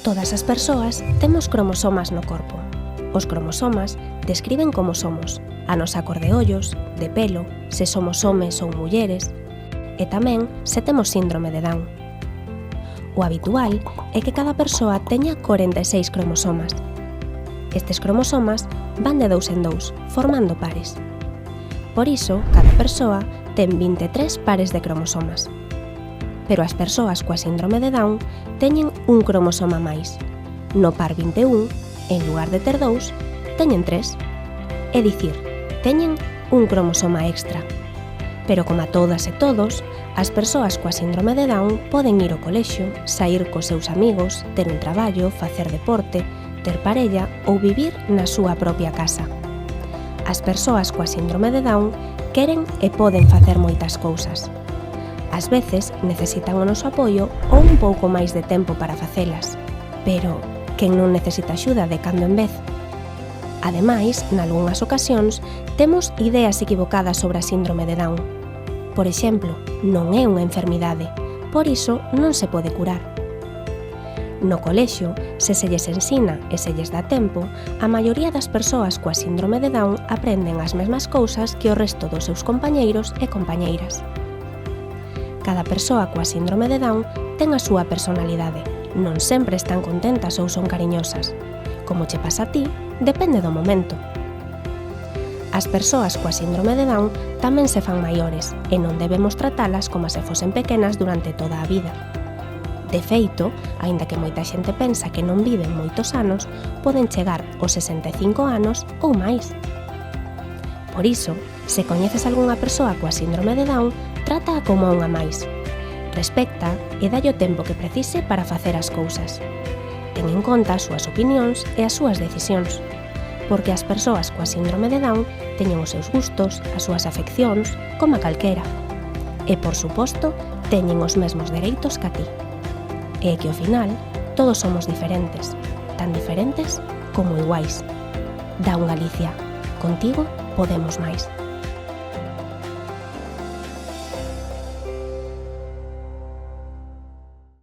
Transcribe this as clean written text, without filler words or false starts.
Todas as persoas temos cromosomas no corpo. Os cromosomas describen como somos, a nosa cor de ollos, de pelo, se somos homes ou mulleres, e tamén se temos síndrome de Down. O habitual é que cada persoa teña 46 cromosomas. Estes cromosomas van de 2 en 2, formando pares. Por iso, cada persoa ten 23 pares de cromosomas. Pero as persoas coa síndrome de Down teñen un cromosoma máis. No par 21, en lugar de ter 2, teñen 3. É dicir, teñen un cromosoma extra. Pero como a todas e todos, as persoas coa síndrome de Down poden ir ao colexio, saír cos seus amigos, ter un traballo, facer deporte, ter parella ou vivir na súa propia casa. As persoas coa síndrome de Down queren e poden facer moitas cousas. Ás veces necesitan o noso apoio ou un pouco máis de tempo para facelas, pero quen non necesita axuda de cando en vez? Ademais, nalgunhas ocasións, temos ideas equivocadas sobre a síndrome de Down. Por exemplo, non é unha enfermidade, por iso non se pode curar. No colexio, se se lles ensina e se lles dá tempo, a maioría das persoas coa síndrome de Down aprenden as mesmas cousas que o resto dos seus compañeiros e compañeiras. Cada persoa coa síndrome de Down ten a súa personalidade. Non sempre están contentas ou son cariñosas. Como che pasa a ti, depende do momento. As persoas coa síndrome de Down tamén se fan maiores e non debemos tratalas como se fosen pequenas durante toda a vida. De feito, aínda que moita xente pensa que non viven moitos anos, poden chegar aos 65 anos ou máis. Por iso, se coñeces algunha persoa coa síndrome de Down, trata como a unha máis. Respecta e dalle o tempo que precise para facer as cousas. Ten en conta as súas opinións e as súas decisións, porque as persoas coa síndrome de Down teñen os seus gustos, as súas afeccións, como a calquera. E, por suposto, teñen os mesmos dereitos que a ti. E que, ao final, todos somos diferentes, tan diferentes como iguais. Down Galicia, contigo podemos máis.